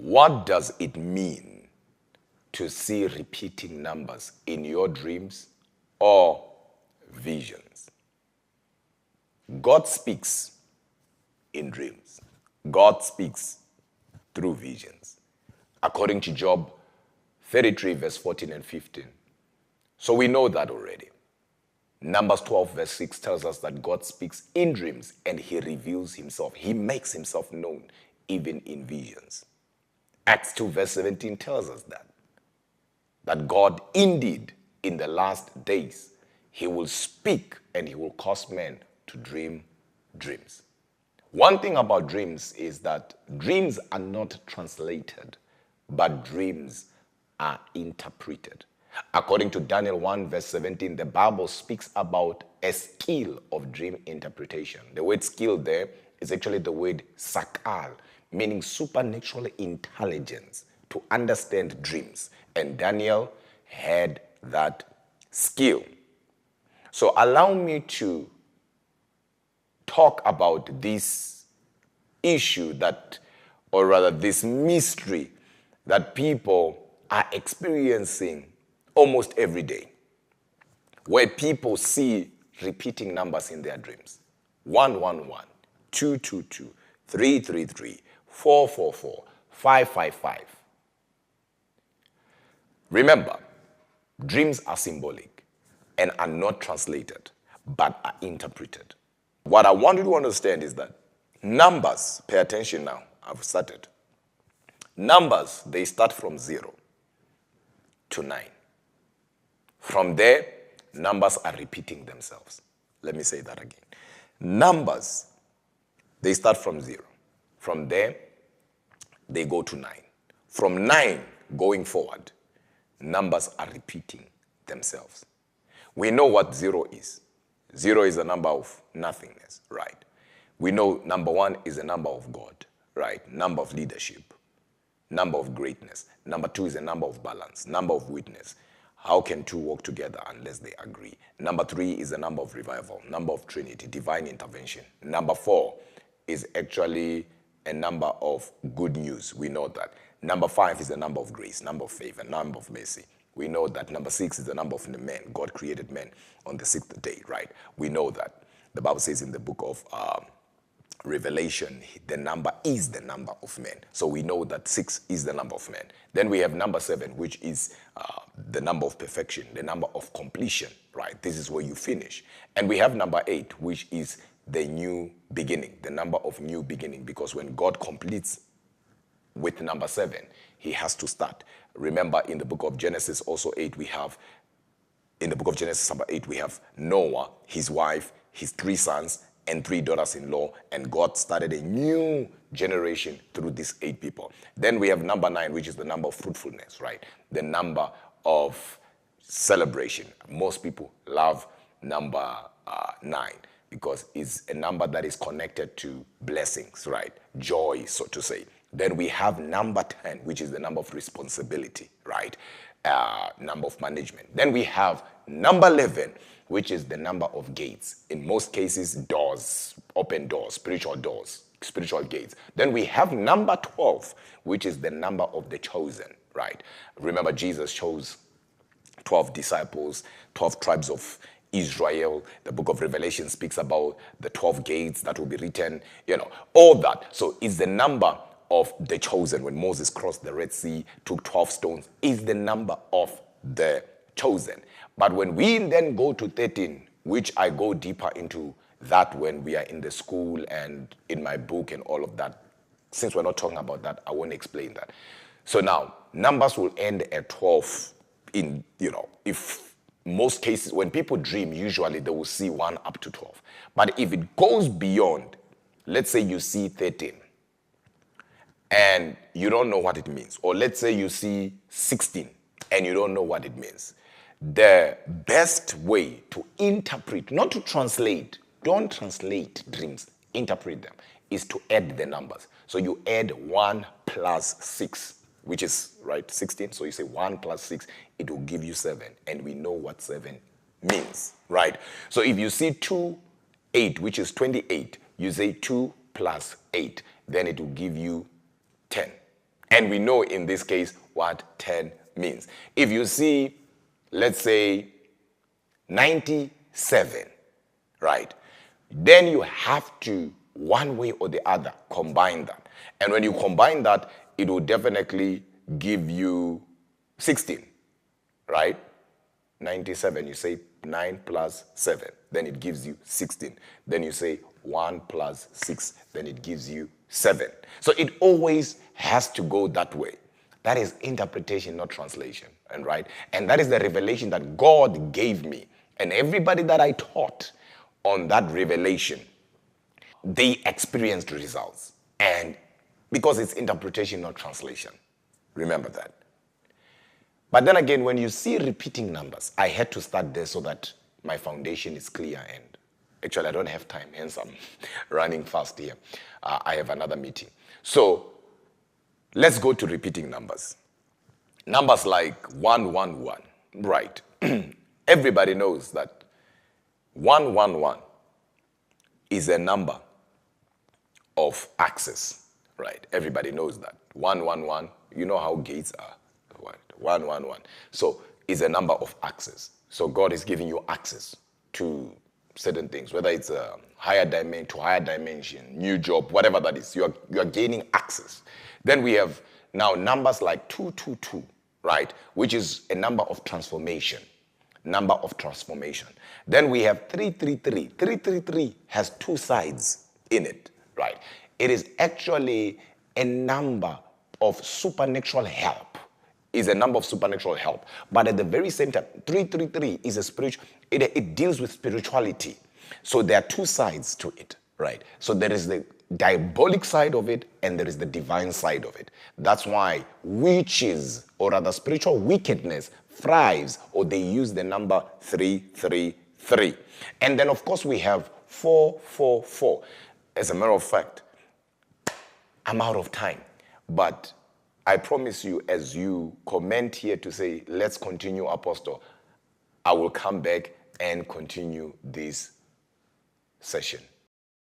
What does it mean to see repeating numbers in your dreams or visions? God speaks in dreams. God speaks through visions. According to Job 33 verse 14 and 15. So we know that already. Numbers 12 verse 6 tells us that God speaks in dreams and he reveals himself. He makes himself known even in visions. Acts 2 verse 17 tells us that God indeed in the last days, he will speak and he will cause men to dream dreams. One thing about dreams is that dreams are not translated, but dreams are interpreted. According to Daniel 1 verse 17, the Bible speaks about a skill of dream interpretation. The word skill there is actually the word sakal, meaning supernatural intelligence to understand dreams. And Daniel had that skill. So allow me to talk about this issue or rather this mystery that people are experiencing almost every day, where people see repeating numbers in their dreams. 111, 222, 333, 444, 555. Remember, dreams are symbolic and are not translated, but are interpreted. What I want you to understand is that numbers, pay attention now, I've started. Numbers, they start from 0 to 9. From there, numbers are repeating themselves. Let me say that again. Numbers, they start from 0. From there, they go to 9. From 9 going forward, numbers are repeating themselves. We know what 0 is. 0 is a number of nothingness, right? We know number 1 is a number of God, right? Number of leadership, number of greatness. Number 2 is a number of balance, number of witness. How can two work together unless they agree? Number 3 is a number of revival, number of Trinity, divine intervention. Number 4 is actually a number of good news. We know that. Number 5 is a number of grace, number of favor, number of mercy. We know that. Number 6 is the number of the man. God created man on the 6th day, right? We know that. The Bible says in the book of Revelation, the number is the number of men. So we know that 6 is the number of men. Then we have number 7, which is the number of perfection, the number of completion, right? This is where you finish. And we have number 8, which is the new beginning, the number of new beginning, because when God completes with number 7, he has to start. Remember in the book of Genesis also 8, in the book of Genesis number 8, we have Noah, his wife, his 3 sons, and 3 daughters-in-law, and God started a new generation through these 8 people. Then we have number 9, which is the number of fruitfulness, right? The number of celebration. Most people love number 9 because it's a number that is connected to blessings, right? Joy, so to say. Then we have number 10, which is the number of responsibility, right? Number of management. Then we have number 11, which is the number of gates. In most cases, doors, open doors, spiritual gates. Then we have number 12, which is the number of the chosen, right? Remember, Jesus chose 12 disciples, 12 tribes of Israel. The book of Revelation speaks about the 12 gates that will be written, all that. So it's the number of the chosen. When Moses crossed the Red Sea, took 12 stones, is the number of the chosen. But when we then go to 13, which I go deeper into that when we are in the school and in my book and all of that, since we're not talking about that, I won't explain that. So now, numbers will end at 12 if most cases, when people dream, usually they will see 1 up to 12. But if it goes beyond, let's say you see 13, and you don't know what it means, or let's say you see 16, and you don't know what it means, the best way to interpret, not to translate, don't translate dreams, interpret them, is to add the numbers. So you add 1 plus 6, which is, right, 16. So you say 1 plus 6, it will give you 7. And we know what 7 means, right? So if you see 2, 8, which is 28, you say 2 plus 8, then it will give you 10. And we know in this case what 10 means. If you see, let's say, 97, right? Then you have to, one way or the other, combine that. And when you combine that, it will definitely give you 16, right? 97, you say 9 plus 7, then it gives you 16. Then you say 1 plus 6, then it gives you 7. So it always has to go that way. That is interpretation, not translation, and right? And that is the revelation that God gave me. And everybody that I taught on that revelation, they experienced results. And because it's interpretation, not translation. Remember that. But then again, when you see repeating numbers, I had to start there so that my foundation is clear. And actually, I don't have time, hence I'm running fast here. I have another meeting. So let's go to repeating numbers. Numbers like 111, right? Everybody knows that 111 is a number of access, right? Everybody knows that. 111, you know how gates are. 111. So it's a number of access. So God is giving you access to certain things, whether it's a higher dimension, new job, whatever that is. You are gaining access. Then we have now numbers like 222, right? Which is a number of transformation. Number of transformation. Then we have 333. 333 has two sides in it, right? It is actually a number of supernatural help. Is a number of supernatural help. But at the very same time, 333 is a spiritual, it deals with spirituality. So there are two sides to it, right? So there is the diabolic side of it and there is the divine side of it. That's why witches, or rather spiritual wickedness, thrives, or they use the number 333. And then of course we have 444. As a matter of fact, I'm out of time, but I promise you, as you comment here to say, let's continue, Apostle, I will come back and continue this session.